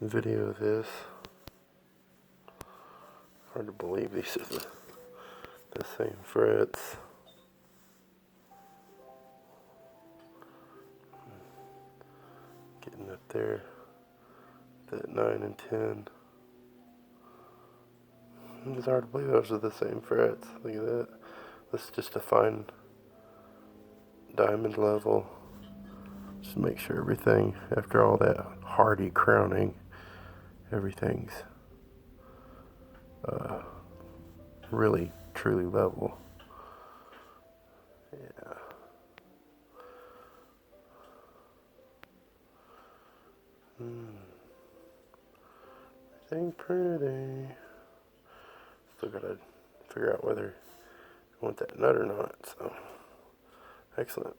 video of this. Hard to believe these are the same frets. Getting up there, that 9 and 10. It's hard to believe those are the same frets. Look at that. This is just a fine diamond level. Just make sure everything, after all that hardy crowning, everything's really, truly level. Yeah. Everything pretty. Still gotta figure out whether I want that nut or not, so excellent.